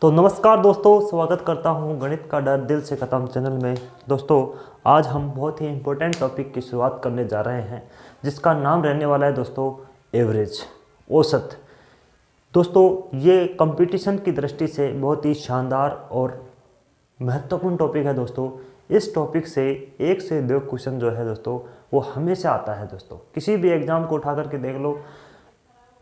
तो नमस्कार दोस्तों, स्वागत करता हूं गणित का डर दिल से ख़त्म चैनल में। दोस्तों, आज हम बहुत ही इम्पोर्टेंट टॉपिक की शुरुआत करने जा रहे हैं, जिसका नाम रहने वाला है दोस्तों एवरेज, औसत। दोस्तों, ये कंपटीशन की दृष्टि से बहुत ही शानदार और महत्वपूर्ण टॉपिक है दोस्तों। इस टॉपिक से 1 से 2 क्वेश्चन जो है दोस्तों वो हमेशा आता है दोस्तों। किसी भी एग्ज़ाम को उठा करके देख लो,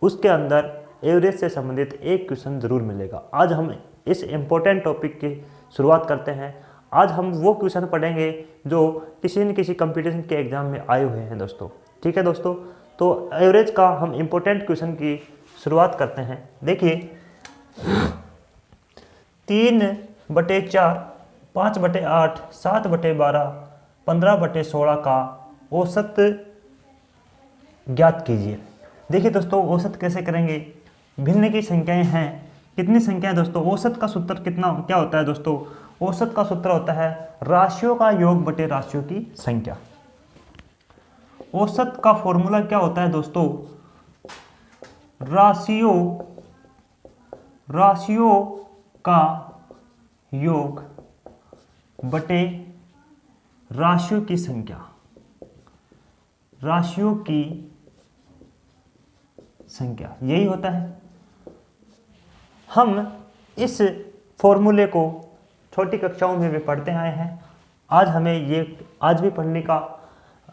उसके अंदर एवरेज से संबंधित एक क्वेश्चन ज़रूर मिलेगा। आज हम इस इम्पोर्टेंट टॉपिक की शुरुआत करते हैं। आज हम वो क्वेश्चन पढ़ेंगे जो किसी न किसी कंपटीशन के एग्ज़ाम में आए हुए हैं दोस्तों। ठीक है दोस्तों, तो एवरेज का हम इम्पोर्टेंट क्वेश्चन की शुरुआत करते हैं। देखिए, 3/4, 5/8, 7/12, 15/16 का औसत ज्ञात कीजिए। देखिए दोस्तों, औसत कैसे करेंगे? भिन्न की संख्याएं हैं। कितनी संख्याएं दोस्तों? औसत का सूत्र क्या होता है दोस्तों? औसत का सूत्र होता है राशियों का योग बटे राशियों की संख्या। औसत का फॉर्मूला क्या होता है दोस्तों? राशियों का योग बटे राशियों की संख्या। राशियों की संख्या यही होता है। हम इस फॉर्मूले को छोटी कक्षाओं में भी पढ़ते आए हैं। आज भी पढ़ने का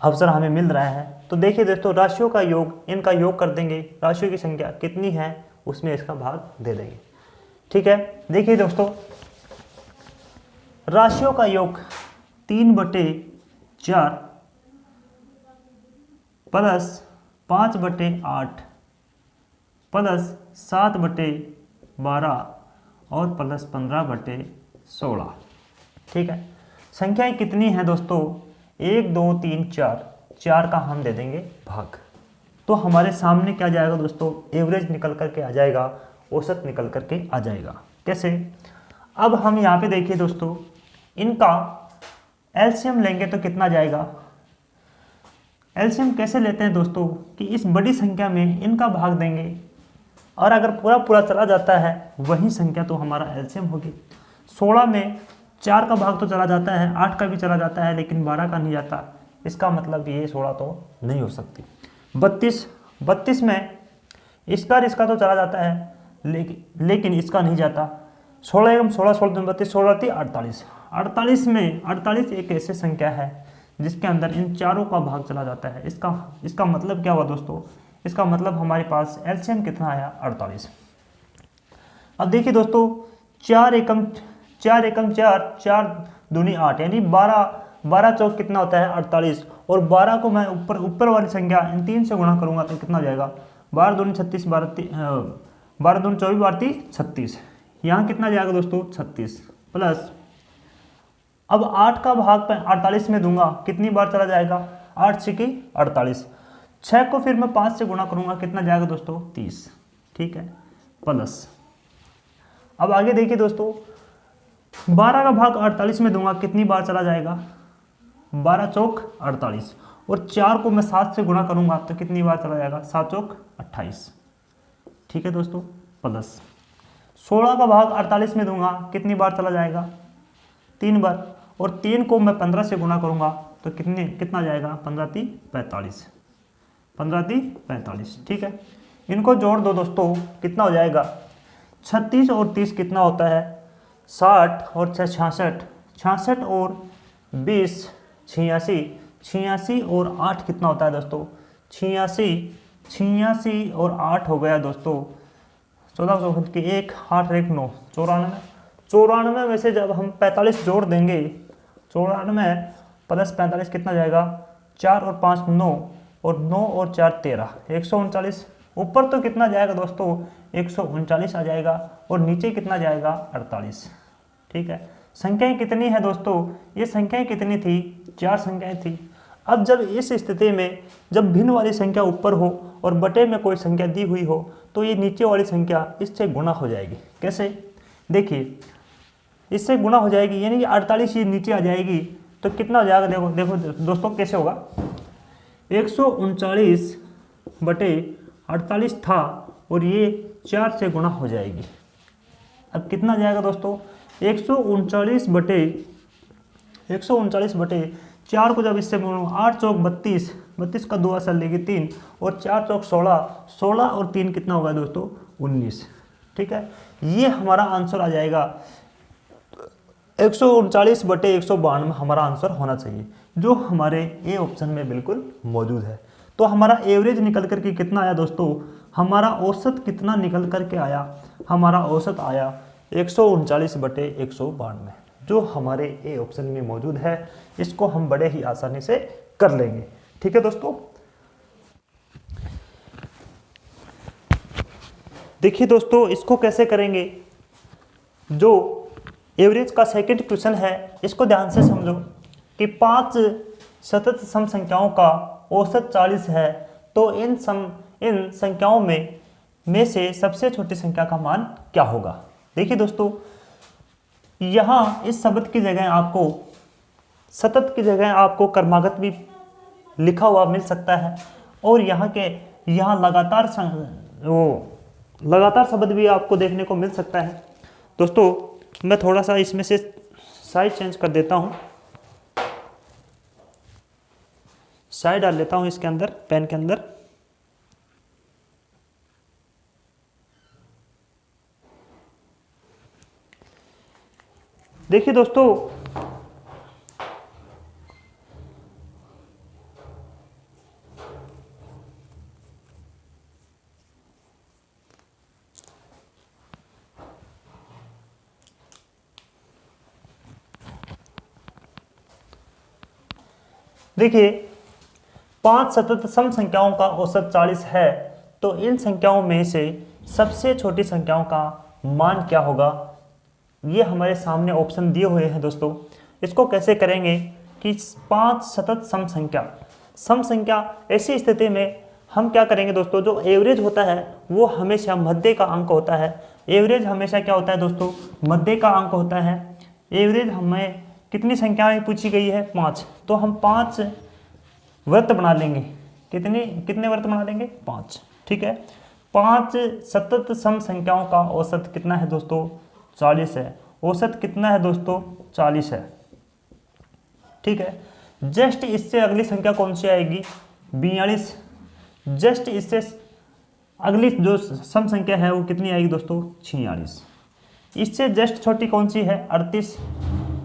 अवसर हमें मिल रहा है। तो देखिए दोस्तों, राशियों का योग, इनका योग कर देंगे, राशियों की संख्या कितनी है उसमें इसका भाग दे देंगे। ठीक है, देखिए दोस्तों, राशियों का योग 3/4 प्लस 5/8 प्लस 7/12 और प्लस 15/16। ठीक है, संख्याएं कितनी हैं दोस्तों? 1 2 3 4, 4 का हम दे देंगे भाग। तो हमारे सामने क्या जाएगा दोस्तों? एवरेज निकल करके आ जाएगा, औसत निकल करके आ जाएगा। कैसे? अब हम यहाँ पे देखिए दोस्तों, इनका एलसीएम लेंगे तो कितना जाएगा? एलसीएम कैसे लेते हैं दोस्तों कि इस बड़ी संख्या में इनका भाग देंगे, और अगर पूरा चला जाता है वही संख्या तो हमारा एलसीएम होगी। 16 में 4 का भाग तो चला जाता है, 8 का भी चला जाता है, लेकिन 12 का नहीं जाता। इसका मतलब ये 16 तो नहीं हो सकती। 32 में इसका तो चला जाता है, लेकिन इसका नहीं जाता। 16 एवं 16, 16 32, 16 48। 48 एक ऐसी संख्या है जिसके अंदर इन चारों का भाग चला जाता है। इसका मतलब क्या हुआ दोस्तों? इसका मतलब हमारे पास एलसीएम कितना आया? 48। अब देखिए दोस्तों, 4 एकम 4, 4 दूनी 8, यानी 12 चौक कितना होता है? 48। और 12 को मैं ऊपर वाली संख्या इन 3 से गुणा करूंगा तो कितना जाएगा? 12 दूनी 36, 12 दूनी 24, 12 36। यहाँ कितना जाएगा दोस्तों? 36 प्लस, अब 8 का भाग 48 में दूंगा, कितनी बार चला जाएगा? 8 6 48। 6 को फिर मैं 5 से गुणा करूंगा, कितना जाएगा दोस्तों? 30। ठीक है, प्लस, अब आगे देखिए दोस्तों, 12 का भाग 48 में दूंगा, कितनी बार चला जाएगा? 12 चौक 48। और 4 को मैं 7 से गुणा करूंगा तो कितनी बार चला जाएगा? 7 चौक 28। ठीक है दोस्तों, प्लस 16 का भाग 48 में दूंगा, कितनी बार चला जाएगा? 3 बार। और 3 को मैं 15 से गुणा करूंगा तो कितना जाएगा? 15 3 45। 15 3 45। ठीक है, इनको जोड़ दो दोस्तों, कितना हो जाएगा? 36 और 30 कितना होता है? 60 और 6 66। 66 और 20 86। 86 और 8 कितना होता है दोस्तों? 86 और 8 हो गया दोस्तों 14 की 1 8 1 9 94। 94 में से जब हम 45 जोड़ देंगे, 94 प्लस 45 कितना जाएगा? 4 और 5 9, और 9 और 4 13, 139। ऊपर तो कितना जाएगा दोस्तों? 139 आ जाएगा, और नीचे कितना जाएगा? 48। ठीक है, संख्याएं कितनी है दोस्तों? ये संख्याएं कितनी थी? 4 संख्याएं थी। अब जब इस स्थिति में जब भिन्न वाली संख्या ऊपर हो और बटे में कोई संख्या दी हुई हो, तो ये नीचे वाली संख्या इससे गुणा हो जाएगी। कैसे? देखिए, इससे गुणा हो जाएगी, यानी कि 48 ये नीचे आ जाएगी, तो कितना हो जाएगा? देखो दोस्तों कैसे होगा? 139 बटे 48 था, और ये 4 से गुणा हो जाएगी। अब कितना जाएगा दोस्तों, 139 बटे 4 को जब इससे बोलो 8 चौक 32, 32 का 2 असर लेगी 3, और 4 चौक 16, 16 और 3 कितना होगा दोस्तों 19। ठीक है, ये हमारा आंसर आ जाएगा 139/192 हमारा आंसर होना चाहिए, जो हमारे ए ऑप्शन में बिल्कुल मौजूद है। तो हमारा एवरेज निकल करके कितना आया दोस्तों, हमारा औसत कितना निकल करके आया, हमारा औसत आया 139/192, जो हमारे ए ऑप्शन में मौजूद है। इसको हम बड़े ही आसानी से कर लेंगे। ठीक है दोस्तों, देखिए दोस्तों इसको कैसे करेंगे। जो एवरेज का सेकंड क्वेश्चन है इसको ध्यान से समझो कि 5 सतत सम संख्याओं का औसत 40 है, तो इन संख्याओं में से सबसे छोटी संख्या का मान क्या होगा। देखिए दोस्तों, यहाँ इस शब्द की जगह आपको, सतत की जगह आपको क्रमागत भी लिखा हुआ मिल सकता है, और यहाँ लगातार शब्द भी आपको देखने को मिल सकता है। दोस्तों मैं थोड़ा सा इसमें से साइड चेंज कर देता हूँ, साइड डाल लेता हूँ इसके अंदर, पेन के अंदर। देखिए दोस्तों, देखिए 5 सतत सम संख्याओं का औसत 40 है, तो इन संख्याओं में से सबसे छोटी संख्याओं का मान क्या होगा। ये हमारे सामने ऑप्शन दिए हुए हैं दोस्तों। इसको कैसे करेंगे कि 5 सतत सम संख्या ऐसी स्थिति में हम क्या करेंगे दोस्तों, जो एवरेज होता है वो हमेशा मध्य का अंक होता है। एवरेज हमेशा क्या होता है दोस्तों, मध्य का अंक होता है। एवरेज हमें कितनी संख्याएं पूछी गई है, 5, तो हम 5 वृत्त बना लेंगे। कितने वृत्त बना लेंगे, 5। ठीक है, 5 सतत सम संख्याओं का औसत कितना है दोस्तों, 40 है। औसत कितना है दोस्तों, 40 है। ठीक है, जस्ट इससे अगली संख्या कौन सी आएगी, 42। जस्ट इससे अगली जो सम संख्या है वो कितनी आएगी दोस्तों, 46। इससे जस्ट छोटी कौन सी है, 38।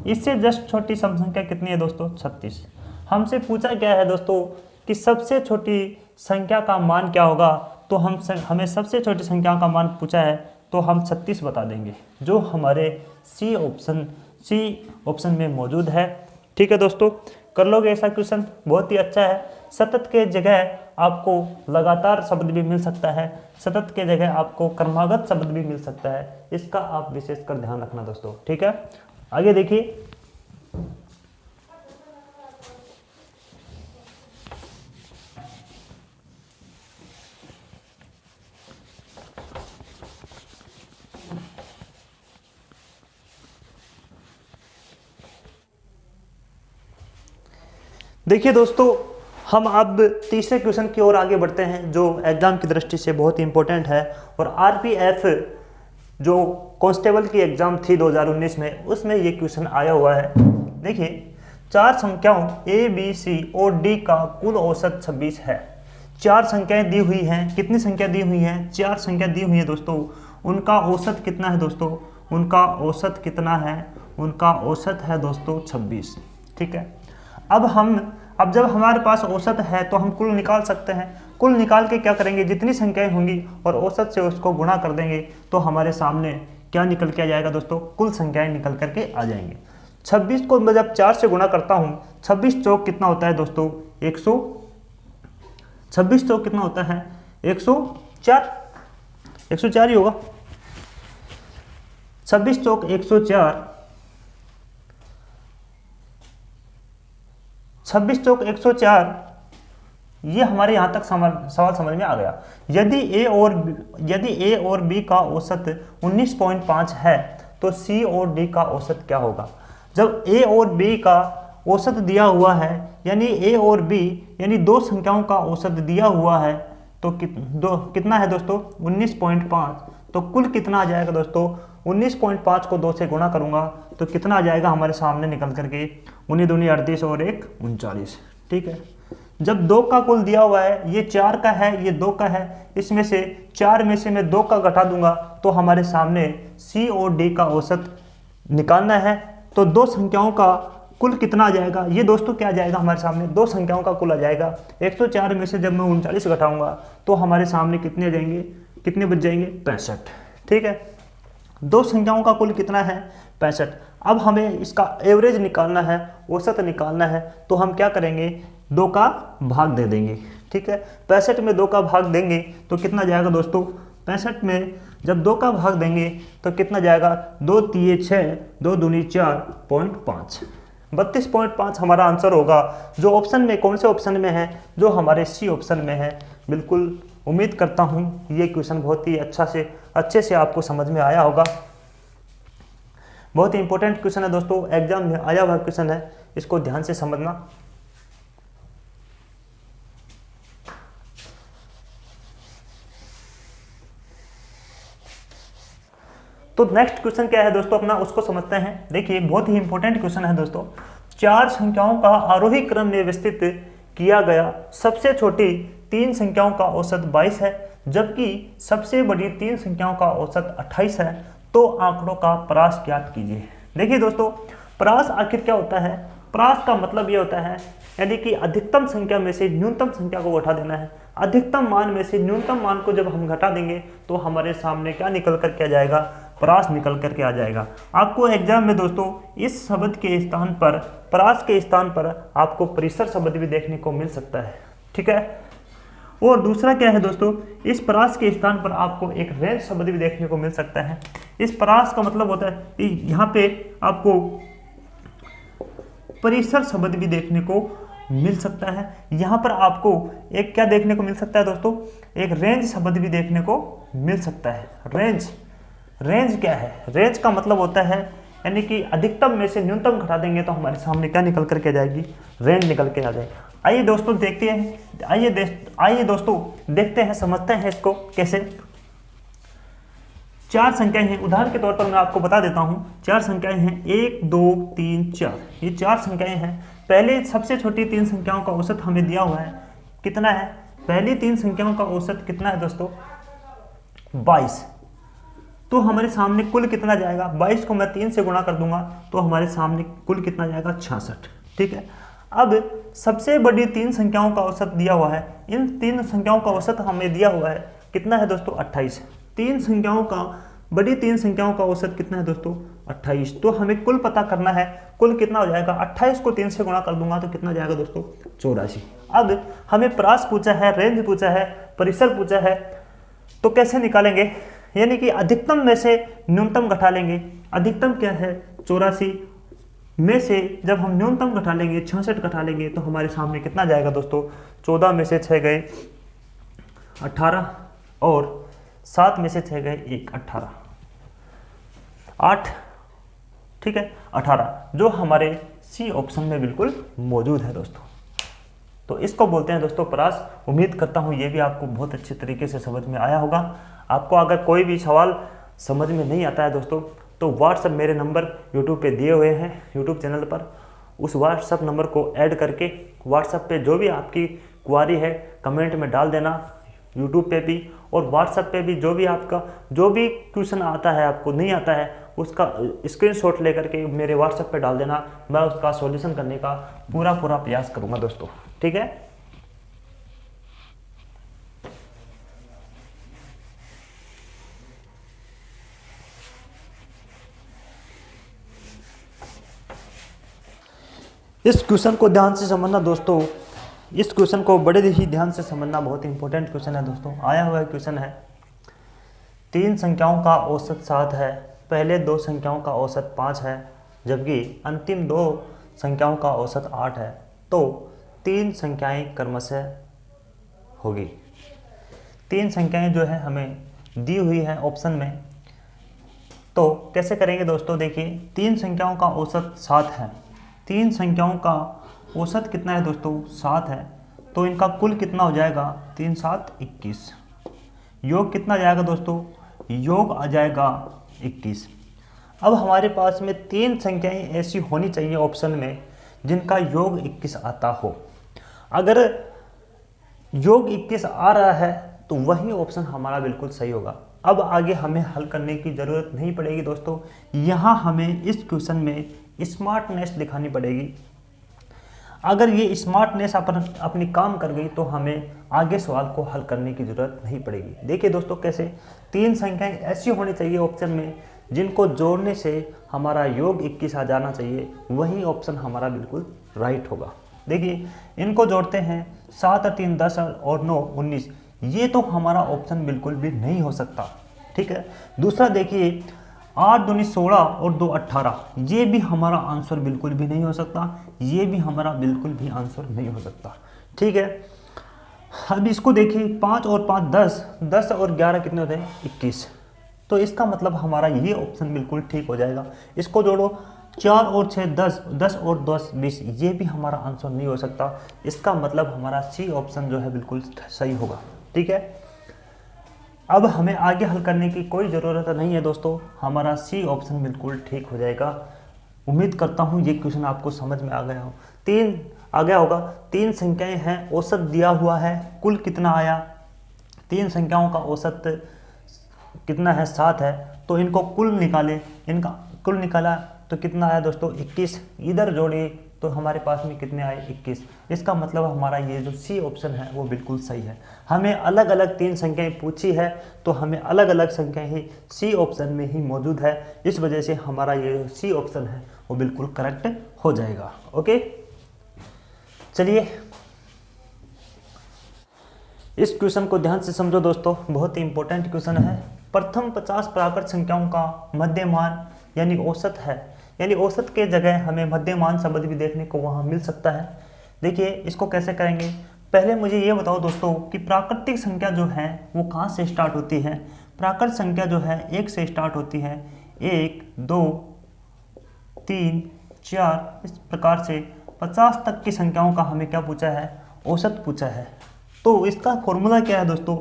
इससे जस्ट छोटी सम संख्या कितनी है दोस्तों, 36। हमसे पूछा गया है दोस्तों कि सबसे छोटी संख्या का मान क्या होगा, तो हमें सबसे छोटी संख्या का मान पूछा है, तो हम 36 बता देंगे, जो हमारे सी ऑप्शन में मौजूद है। ठीक है दोस्तों, कर लोगे ऐसा क्वेश्चन, बहुत ही अच्छा है। सतत के जगह आपको लगातार शब्द भी मिल सकता है, सतत के जगह आपको क्रमागत शब्द भी मिल सकता है। इसका आप विशेषकर ध्यान रखना दोस्तों। ठीक है, आगे देखिए। देखिए दोस्तों, हम अब तीसरे क्वेश्चन की ओर आगे बढ़ते हैं, जो एग्जाम की दृष्टि से बहुत ही इंपॉर्टेंट है। और आरपीएफ जो कांस्टेबल की एग्जाम थी 2019 में, उसमें ये क्वेश्चन आया हुआ है। देखिए, 4 संख्याओं ए बी सी और डी का कुल औसत 26 है। 4 संख्याएं दी हुई हैं। कितनी संख्या दी हुई हैं, 4 संख्या दी हुई है दोस्तों। उनका औसत कितना है दोस्तों, उनका औसत कितना है, उनका औसत है दोस्तों 26। ठीक है, अब जब हमारे पास औसत है तो हम कुल निकाल सकते हैं। कुल निकाल के क्या करेंगे, जितनी संख्याएं होंगी और औसत से उसको गुणा कर देंगे, तो हमारे सामने क्या निकल के आ जाएगा दोस्तों, कुल संख्याएं निकल करके आ जाएंगे। 26 को मैं जब 4 से गुणा करता हूँ, 26 चौक कितना होता है दोस्तों, 26 चौक कितना होता है, 104, 104 ही होगा। 26 चौक 104, 26 चौक 104। ये हमारे यहाँ तक सवाल समझ में आ गया। यदि ए और बी का औसत 19.5 है, तो सी और डी का औसत क्या होगा। जब ए और बी का औसत दिया हुआ है, यानी ए और बी यानी 2 संख्याओं का औसत दिया हुआ है, तो कितना है दोस्तों, 19.5। तो कुल कितना आ जाएगा दोस्तों, 19.5 को 2 से गुणा करूँगा तो कितना आ जाएगा हमारे सामने निकल करके, 19 दूनी 38 और 1 39। ठीक है, जब 2 का कुल दिया हुआ है, ये 4 का है, ये 2 का है, इसमें से 4 में से मैं 2 का घटा दूंगा तो हमारे सामने सी और डी का औसत निकालना है। तो दो संख्याओं का कुल कितना आ जाएगा, ये दोस्तों क्या आ जाएगा हमारे सामने, दो संख्याओं का कुल आ जाएगा। 104 में से जब मैं 39 घटाऊंगा तो हमारे सामने कितने आ जाएंगे, कितने बच जाएंगे, 65। ठीक है, दो संख्याओं का कुल कितना है, 65। अब हमें इसका एवरेज निकालना है, औसत निकालना है, तो हम क्या करेंगे, 2 का भाग दे देंगे। ठीक है, 65 में 2 का भाग देंगे तो कितना जाएगा दोस्तों, 65 में जब 2 का भाग देंगे तो कितना जाएगा, 2 3 6, 2 दूनी 4.5, 32.5 हमारा आंसर होगा, जो ऑप्शन में, कौन से ऑप्शन में है, जो हमारे सी ऑप्शन में है। बिल्कुल उम्मीद करता हूँ ये क्वेश्चन बहुत ही अच्छे से आपको समझ में आया होगा। बहुत ही इंपॉर्टेंट क्वेश्चन है दोस्तों, एग्जाम में आया हुआ क्वेश्चन है, इसको ध्यान से समझना। तो नेक्स्ट क्वेश्चन क्या है दोस्तों अपना, उसको समझते हैं। देखिए बहुत ही इंपॉर्टेंट क्वेश्चन है दोस्तों, 4 संख्याओं का आरोही क्रम में व्यवस्थित किया गया, सबसे छोटी 3 संख्याओं का औसत 22 है, जबकि सबसे बड़ी 3 संख्याओं का औसत 28 है, तो आंकड़ों का परास ज्ञात कीजिए। देखिए दोस्तों, परास आखिर क्या होता है, परास का मतलब ये होता है यानी कि अधिकतम संख्या में से न्यूनतम संख्या को घटा देना है। अधिकतम मान में से न्यूनतम मान को जब हम घटा देंगे तो हमारे सामने क्या निकल कर के आ जाएगा, परास निकल करके आ जाएगा। आपको एग्जाम में दोस्तों इस शब्द के स्थान पर, परास के स्थान पर आपको परिसर शब्द भी देखने को मिल सकता है। ठीक है, और दूसरा क्या है दोस्तों, इस परास के स्थान पर आपको एक रेंज शब्द भी देखने को मिल सकता है। इस परास का मतलब होता है कि यहाँ पे आपको परिसर शब्द भी देखने को मिल सकता है। यहाँ पर आपको एक क्या देखने को मिल सकता है दोस्तों, एक रेंज शब्द भी देखने को मिल सकता है। रेंज क्या है, रेंज का मतलब होता है यानी कि अधिकतम में से न्यूनतम घटा देंगे तो हमारे सामने क्या निकल करके आ जाएगी, रेंज निकल के आ जाएगी। आइए दोस्तों देखते हैं, आइए दोस्तों देखते हैं, समझते हैं इसको कैसे। 4 संख्याएं हैं, उदाहरण के तौर पर मैं आपको बता देता हूं। 4 संख्याएं हैं, 1 2 3 4, ये 4 संख्याएं हैं। पहले सबसे छोटी 3 संख्याओं का औसत हमें दिया हुआ है, कितना है, पहली 3 संख्याओं का औसत कितना है दोस्तों, 22। तो हमारे सामने कुल कितना जाएगा, 22 को मैं 3 से गुणा कर दूंगा तो हमारे सामने कुल कितना जाएगा, 66। ठीक है, अब सबसे बड़ी 3 संख्याओं का औसत दिया हुआ है, इन 3 संख्याओं का औसत हमें दिया हुआ है, कितना है दोस्तों, 28। 3 संख्याओं का, बड़ी 3 संख्याओं का औसत कितना है दोस्तों, 28। तो हमें कुल पता करना है, कुल कितना हो जाएगा, 28 को 3 से गुणा कर दूंगा तो कितना जाएगा दोस्तों, 84। अब हमें परास पूछा है, रेंज पूछा है, परिसर पूछा है, तो कैसे निकालेंगे, यानी कि अधिकतम में से न्यूनतम घटा लेंगे। अधिकतम क्या है, 84 में से जब हम न्यूनतम घटा लेंगे, 66 घटा लेंगे तो हमारे सामने कितना जाएगा दोस्तों, 14 में से 6 गए 18 और 7 में से 6 गए 1, 18, 8, ठीक है 18, जो हमारे सी ऑप्शन में बिल्कुल मौजूद है दोस्तों। तो इसको बोलते हैं दोस्तों परास। उम्मीद करता हूँ ये भी आपको बहुत अच्छे तरीके से समझ में आया होगा। आपको अगर कोई भी सवाल समझ में नहीं आता है दोस्तों तो व्हाट्सएप मेरे नंबर यूट्यूब पे दिए हुए हैं, यूट्यूब चैनल पर, उस व्हाट्सएप नंबर को ऐड करके व्हाट्सएप पे जो भी आपकी क्वारी है कमेंट में डाल देना, यूट्यूब पे भी और व्हाट्सएप पे भी। जो भी आपका जो भी क्वेश्चन आता है, आपको नहीं आता है, उसका स्क्रीनशॉट लेकर के मेरे व्हाट्सएप पे डाल देना, मैं उसका सॉल्यूशन करने का पूरा प्रयास करूँगा दोस्तों। ठीक है, इस क्वेश्चन को ध्यान से समझना दोस्तों, इस क्वेश्चन को बड़े ही ध्यान से समझना, बहुत इंपॉर्टेंट क्वेश्चन है दोस्तों। आया हुआ क्वेश्चन है, 3 संख्याओं का औसत 7 है, पहले 2 संख्याओं का औसत 5 है, जबकि अंतिम 2 संख्याओं का औसत 8 है, तो 3 संख्याएं क्रमशः होगी। 3 संख्याएं जो है हमें दी हुई है ऑप्शन में, तो कैसे करेंगे दोस्तों। देखिए 3 संख्याओं का औसत 7 है, 3 संख्याओं का औसत कितना है दोस्तों, 7 है, तो इनका कुल कितना हो जाएगा, 3 7 21। योग कितना जाएगा दोस्तों, योग आ जाएगा 21। अब हमारे पास में 3 संख्याएं ऐसी होनी चाहिए ऑप्शन में जिनका योग 21 आता हो। अगर योग 21 आ रहा है तो वही ऑप्शन हमारा बिल्कुल सही होगा। अब आगे हमें हल करने की ज़रूरत नहीं पड़ेगी दोस्तों, यहाँ हमें इस क्वेश्चन में स्मार्टनेस दिखानी पड़ेगी। अगर ये स्मार्टनेस अपनी काम कर गई तो हमें आगे सवाल को हल करने की ज़रूरत नहीं पड़ेगी। देखिए दोस्तों कैसे, 3 संख्याएं ऐसी होनी चाहिए ऑप्शन में जिनको जोड़ने से हमारा योग 21 आ जाना चाहिए, वही ऑप्शन हमारा बिल्कुल राइट होगा। देखिए इनको जोड़ते हैं, 7 और 3 10 और 9 19, ये तो हमारा ऑप्शन बिल्कुल भी नहीं हो सकता। ठीक है, दूसरा देखिए 8 दूनी 16 और 2 18, ये भी हमारा आंसर बिल्कुल भी नहीं हो सकता, ये भी हमारा बिल्कुल भी आंसर नहीं हो सकता। ठीक है, अब इसको देखिए 5 और 5 10, 10 और 11 कितने होते हैं 21, तो इसका मतलब हमारा ये ऑप्शन बिल्कुल ठीक हो जाएगा। इसको जोड़ो 4 और 6 10, 10 और 10 20, ये भी हमारा आंसर नहीं हो सकता। इसका मतलब हमारा सी ऑप्शन जो है बिल्कुल सही होगा। ठीक है, अब हमें आगे हल करने की कोई ज़रूरत नहीं है दोस्तों, हमारा सी ऑप्शन बिल्कुल ठीक हो जाएगा। उम्मीद करता हूँ ये क्वेश्चन आपको समझ में आ गया हो। 3 आ गया होगा, 3 संख्याएं हैं, औसत दिया हुआ है, कुल कितना आया, 3 संख्याओं का औसत कितना है 7 है, तो इनको कुल निकालें, इनका कुल निकाला तो कितना आया दोस्तों 21, इधर जोड़िए तो हमारे पास में कितने आए 21। इसका मतलब हमारा ये जो सी ऑप्शन है वो बिल्कुल सही है। हमें अलग अलग 3 संख्याएं पूछी है तो हमें अलग अलग संख्याएं ही सी ऑप्शन में ही मौजूद है, इस वजह से हमारा ये जो सी ऑप्शन है वो बिल्कुल करेक्ट हो जाएगा। ओके, चलिए इस क्वेश्चन को ध्यान से समझो दोस्तों, बहुत ही इंपॉर्टेंट क्वेश्चन है। प्रथम 50 प्राकृत संख्याओं का मध्यमान यानी औसत है, यानी औसत के जगह हमें मध्यमान शब्द भी देखने को वहाँ मिल सकता है। देखिए इसको कैसे करेंगे, पहले मुझे ये बताओ दोस्तों कि प्राकृतिक संख्या जो है वो कहाँ से स्टार्ट होती है। प्राकृत संख्या जो है 1 से स्टार्ट होती है, 1 2 3 4, इस प्रकार से 50 तक की संख्याओं का हमें क्या पूछा है, औसत पूछा है। तो इसका फॉर्मूला क्या है दोस्तों,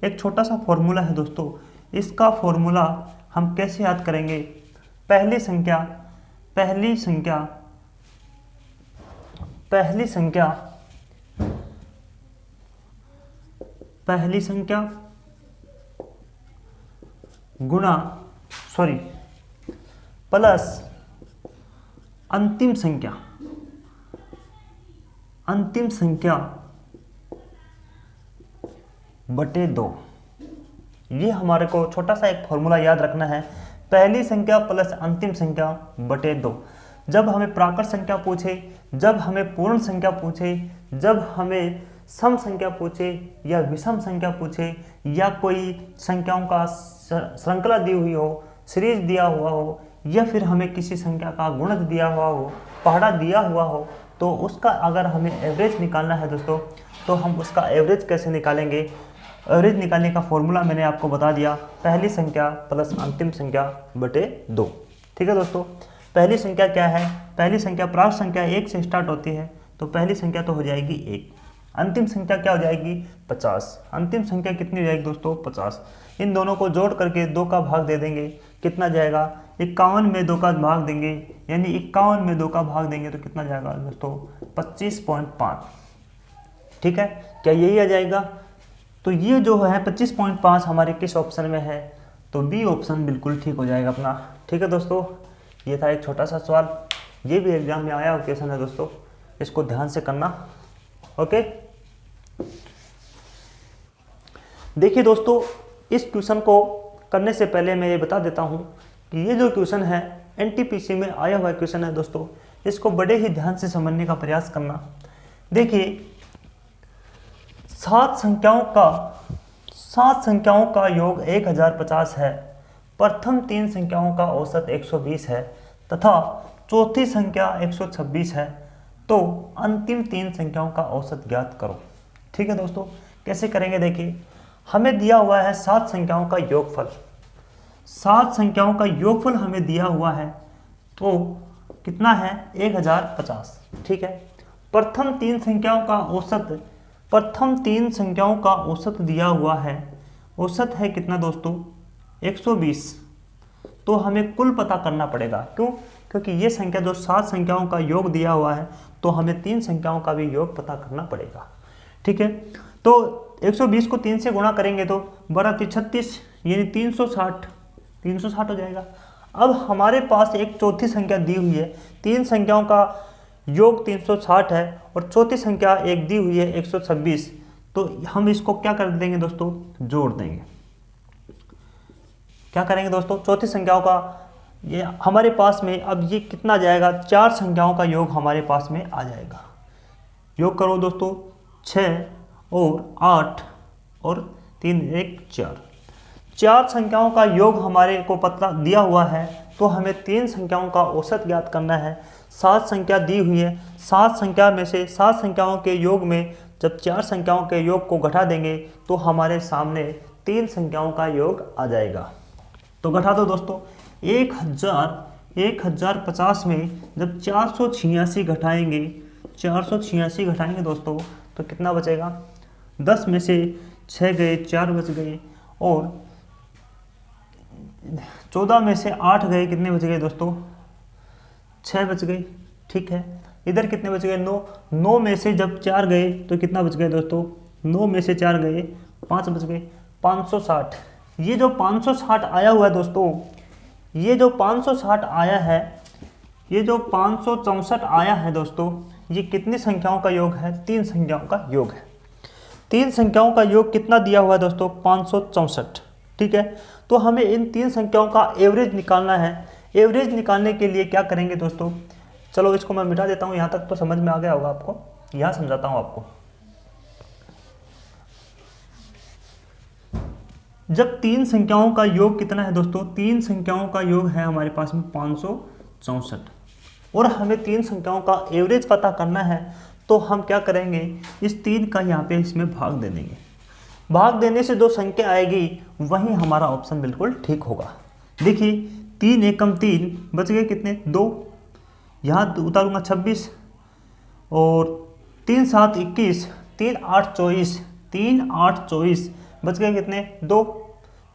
एक छोटा सा फॉर्मूला है दोस्तों। इसका फॉर्मूला हम कैसे याद करेंगे, पहली संख्या गुणा प्लस अंतिम संख्या बटे 2। ये हमारे को छोटा सा एक फॉर्मूला याद रखना है, पहली संख्या प्लस अंतिम संख्या बटे 2। जब हमें प्राकृत संख्या पूछे, जब हमें पूर्ण संख्या पूछे, जब हमें सम संख्या पूछे या विषम संख्या पूछे, या कोई संख्याओं का श्रृंखला दी हुई हो, सीरीज दिया हुआ हो, या फिर हमें किसी संख्या का गुणक दिया हुआ हो, पहाड़ा दिया हुआ हो, तो उसका अगर हमें एवरेज निकालना है दोस्तों, तो हम उसका एवरेज कैसे निकालेंगे। एवरेज निकालने का फॉर्मूला मैंने आपको बता दिया, पहली संख्या प्लस अंतिम संख्या बटे 2। ठीक है दोस्तों, पहली संख्या क्या है, पहली संख्या प्राकृत संख्या 1 से स्टार्ट होती है, तो पहली संख्या तो हो जाएगी 1, अंतिम संख्या क्या हो जाएगी 50, अंतिम संख्या कितनी हो जाएगी दोस्तों 50। इन दोनों को जोड़ करके 2 का भाग दे देंगे, कितना जाएगा 51 में 2 का भाग देंगे, यानी 51 में 2 का भाग देंगे तो कितना जाएगा दोस्तों 25.5। ठीक है, क्या यही आ जाएगा, तो ये जो है 25.5 हमारे किस ऑप्शन में है, तो बी ऑप्शन बिल्कुल ठीक हो जाएगा अपना। ठीक है दोस्तों, ये था एक छोटा सा सवाल, ये भी एग्जाम में आया हुआ क्वेश्चन है दोस्तों, इसको ध्यान से करना। ओके, देखिए दोस्तों इस क्वेश्चन को करने से पहले मैं ये बता देता हूँ कि ये जो क्वेश्चन है एनटीपीसी में आया हुआ क्वेश्चन है दोस्तों, इसको बड़े ही ध्यान से समझने का प्रयास करना। देखिए 7 संख्याओं का योग 1050 है, प्रथम 3 संख्याओं का औसत 120 है तथा चौथी संख्या 126 है, तो अंतिम 3 संख्याओं का औसत ज्ञात करो। ठीक है दोस्तों, कैसे करेंगे, देखिए हमें दिया हुआ है 7 संख्याओं का योगफल, 7 संख्याओं का योगफल हमें दिया हुआ है, तो कितना है 1050। ठीक है, प्रथम 3 संख्याओं का औसत दिया हुआ है, औसत है कितना दोस्तों 120। तो हमें कुल पता करना पड़ेगा। क्यों? क्योंकि ये संख्या जो 7 संख्याओं का योग दिया हुआ है, तो हमें 3 संख्याओं का भी योग पता करना पड़ेगा। ठीक है, तो 120 को 3 से गुणा करेंगे तो 12 36 यानी 360 हो जाएगा। अब हमारे पास एक चौथी संख्या दी हुई है, 3 संख्याओं का योग 360 है और चौथी संख्या एक दी हुई है 126, तो हम इसको क्या कर देंगे दोस्तों, जोड़ देंगे। क्या करेंगे दोस्तों, चौथी संख्याओं का ये हमारे पास में अब ये कितना जाएगा, 4 संख्याओं का योग हमारे पास में आ जाएगा। योग करो दोस्तों, 6 और 8 और 3 1 4, 4 संख्याओं का योग हमारे को पता दिया हुआ है, तो हमें 3 संख्याओं का औसत ज्ञात करना है। 7 संख्या दी हुई है, 7 संख्या में से 7 संख्याओं के योग में जब 4 संख्याओं के योग को घटा देंगे तो हमारे सामने 3 संख्याओं का योग आ जाएगा। तो घटा दो दोस्तों, 1050 में जब 486 घटाएंगे, 486 घटाएंगे दोस्तों, तो कितना बचेगा, 10 में से 6 गए, 4 बच गए, और 14 में से 8 गए, कितने बच गए दोस्तों, 6 बच गए। ठीक है, इधर कितने बच गए, 9, 9 में से जब 4 गए तो कितना बच गए दोस्तों, 9 में से 4 गए, 5 बच गए, 560। ये जो 560 आया हुआ है दोस्तों, ये जो 560 आया है, ये जो 564 आया है दोस्तों, ये कितनी संख्याओं का योग है, 3 संख्याओं का योग है। 3 संख्याओं का योग कितना दिया हुआ है दोस्तों, 564। ठीक है, तो हमें इन 3 संख्याओं का एवरेज निकालना है। एवरेज निकालने के लिए क्या करेंगे दोस्तों, चलो इसको मैं मिटा देता हूँ, यहाँ तक तो समझ में आ गया होगा आपको, यहाँ समझाता हूँ आपको। जब 3 संख्याओं का योग कितना है दोस्तों, 3 संख्याओं का योग है हमारे पास में 564, और हमें 3 संख्याओं का एवरेज पता करना है, तो हम क्या करेंगे, इस 3 का यहाँ पे इसमें भाग दे देंगे। भाग देने से जो संख्या आएगी वही हमारा ऑप्शन बिल्कुल ठीक होगा। देखिए 3 एकम 3 बच गए कितने, 2, यहाँ उतारूंगा 26, और 3 7 21, 3 8 24, 3 8 24 बच गए कितने, 2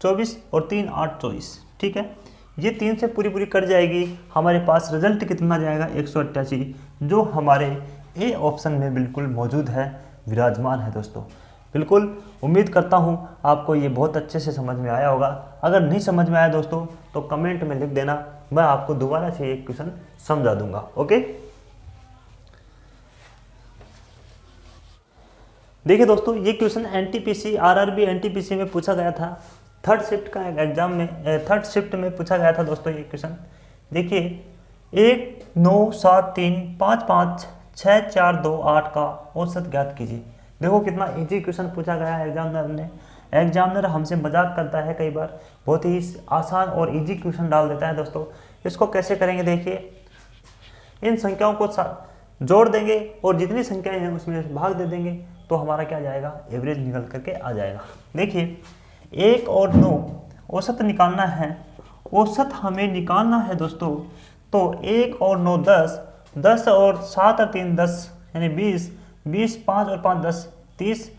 24 और 3 8 24। ठीक है, ये 3 से पूरी कट जाएगी, हमारे पास रिजल्ट कितना जाएगा, 188, जो हमारे ए ऑप्शन में बिल्कुल मौजूद है, विराजमान है दोस्तों। बिल्कुल उम्मीद करता हूँ आपको ये बहुत अच्छे से समझ में आया होगा। अगर नहीं समझ में आया दोस्तों तो कमेंट में लिख देना, मैं आपको दोबारा से एक क्वेश्चन समझा दूंगा। ओके, देखिए दोस्तों, ये क्वेश्चन एनटीपीसी आरआरबी एनटीपीसी में पूछा गया था, थर्ड शिफ्ट का एग्जाम में, थर्ड शिफ्ट में पूछा गया था दोस्तों ये क्वेश्चन। देखिए 1 9 7 3 5 5 6 4 2 8 का औसत ज्ञात कीजिए। देखो कितना इजी क्वेश्चन पूछा गया है एग्जामिनर ने। एग्जामिनर हमसे मजाक करता है कई बार, बहुत ही आसान और इजी क्वेश्चन डाल देता है दोस्तों। इसको कैसे करेंगे, देखिए इन संख्याओं को जोड़ देंगे और जितनी संख्याएं हैं उसमें भाग दे देंगे, तो हमारा क्या जाएगा, एवरेज निकल करके आ जाएगा। देखिए 1 और 9 औसत निकालना है, औसत हमें निकालना है दोस्तों। तो 1 और 9 10, 10 और 7 और 3 10 यानी 20, 20 5 और 5 10 30,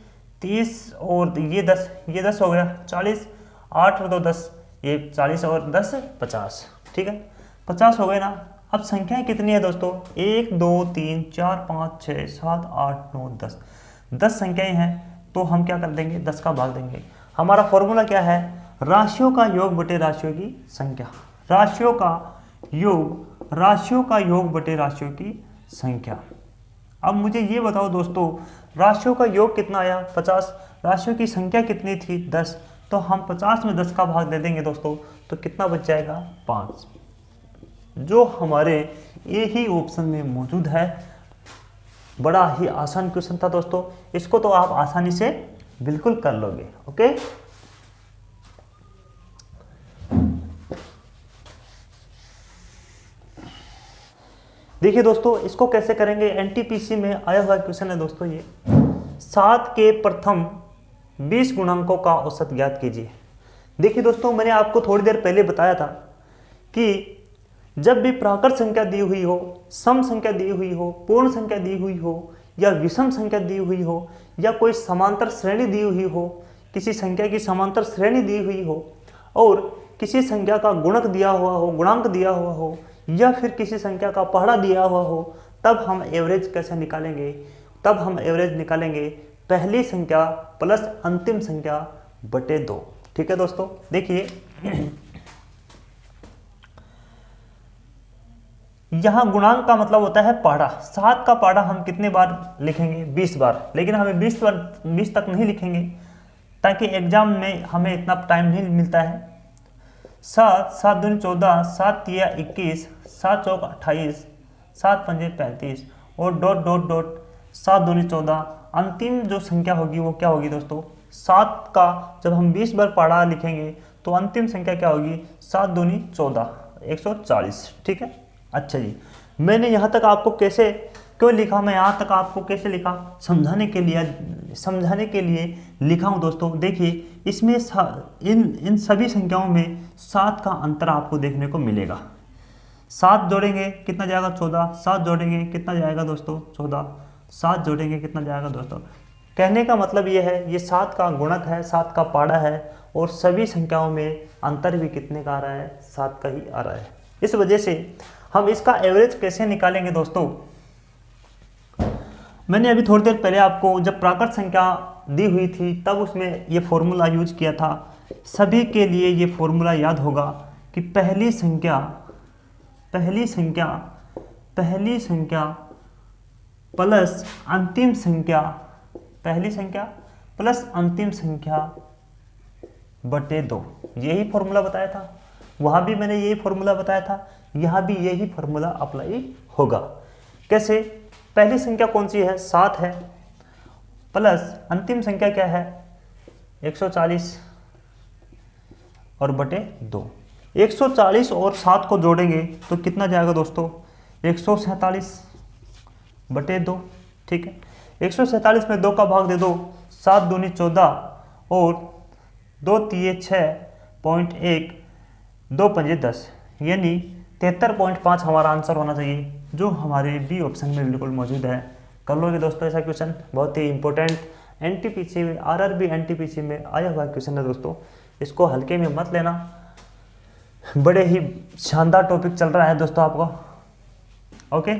30 और ये 10 हो गया 40, 8 और 2 10, ये 40 और 10 50। ठीक है, 50 हो गए ना। अब संख्याएं कितनी है दोस्तों, 1 2 3 4 5 6 7 8 9 10, 10 संख्याएं हैं, तो हम क्या कर देंगे, 10 का भाग देंगे। हमारा फॉर्मूला क्या है, राशियों का योग बटे राशियों की संख्या, राशियों का योग बटे राशियों की संख्या। अब मुझे ये बताओ दोस्तों, राशियों का योग कितना आया, 50, राशियों की संख्या कितनी थी, 10, तो हम 50 में 10 का भाग दे देंगे दोस्तों, तो कितना बच जाएगा, 5, जो हमारे ये ही ऑप्शन में मौजूद है। बड़ा ही आसान क्वेश्चन था दोस्तों, इसको तो आप आसानी से बिल्कुल कर लोगे। ओके, देखिए दोस्तों, इसको कैसे करेंगे, एनटीपीसी में आया हुआ क्वेश्चन है दोस्तों ये। 7 के प्रथम 20 गुणांकों का औसत ज्ञात कीजिए। देखिए दोस्तों, मैंने आपको थोड़ी देर पहले बताया था कि जब भी प्राकृत संख्या दी हुई हो, सम संख्या दी हुई हो, पूर्ण संख्या दी हुई हो, या विषम संख्या दी हुई हो, या कोई समांतर श्रेणी दी हुई हो, किसी संख्या की समांतर श्रेणी दी हुई हो, और किसी संख्या का गुणक दिया हुआ हो, गुणांक दिया हुआ हो, या फिर किसी संख्या का पहाड़ा दिया हुआ हो, तब हम एवरेज कैसे निकालेंगे? तब हम एवरेज निकालेंगे पहली संख्या प्लस अंतिम संख्या बटे 2। ठीक है दोस्तों, देखिए यहाँ गुणांक का मतलब होता है पहाड़ा। 7 का पहाड़ा हम कितने बार लिखेंगे? 20 बार। लेकिन हमें 20 तक नहीं लिखेंगे, ताकि एग्जाम में हमें इतना टाइम नहीं मिलता है। 7 7 दूनी 14, 7 तिया 21, 7 चौक 28, 7 पंजे 35 और डॉट डॉट डॉट 7 दूनी 14। अंतिम जो संख्या होगी वो क्या होगी दोस्तों? 7 का जब हम 20 बार पहाड़ा लिखेंगे तो अंतिम संख्या क्या होगी? 7 दूनी 14, 140। ठीक है, अच्छा जी, मैंने यहाँ तक आपको कैसे क्यों लिखा, मैं यहाँ तक आपको कैसे लिखा समझाने के लिए लिखा हूँ दोस्तों। देखिए इसमें इन सभी संख्याओं में 7 का अंतर आपको देखने को मिलेगा। 7 जोड़ेंगे कितना जाएगा? 14। 7 जोड़ेंगे कितना जाएगा दोस्तों? 14। 7 जोड़ेंगे कितना जाएगा दोस्तों? कहने का मतलब ये है, ये 7 का गुणक है, 7 का पहाड़ा है, और सभी संख्याओं में अंतर भी कितने का आ रहा है? 7 का ही आ रहा है। इस वजह से हम इसका एवरेज कैसे निकालेंगे दोस्तों? मैंने अभी थोड़ी देर पहले आपको जब प्राकृत संख्या दी हुई थी तब उसमें ये फॉर्मूला यूज किया था। सभी के लिए ये फॉर्मूला याद होगा कि पहली संख्या प्लस अंतिम संख्या, पहली संख्या प्लस अंतिम संख्या बटे 2। यही फॉर्मूला बताया था, वहाँ भी मैंने यही फॉर्मूला बताया था, यहाँ भी यही फॉर्मूला अप्लाई होगा। कैसे? पहली संख्या कौन सी है? 7 है, प्लस अंतिम संख्या क्या है? 140 और बटे 2। 140 और 7 को जोड़ेंगे तो कितना जाएगा दोस्तों? 147 बटे 2। ठीक है, 147 में 2 का भाग दे दो, 7 दूनी 14 और 2 तिये 6.1, 2 पंजे 10, यानी 73.5 हमारा आंसर होना चाहिए, जो हमारे बी ऑप्शन में बिल्कुल मौजूद है। कर लोगे दोस्तों ऐसा क्वेश्चन? बहुत ही इंपॉर्टेंट एनटीपीसी में, आरआरबी एनटीपीसी में आया हुआ क्वेश्चन है दोस्तों, इसको हल्के में मत लेना। बड़े ही शानदार टॉपिक चल रहा है दोस्तों आपका। ओके।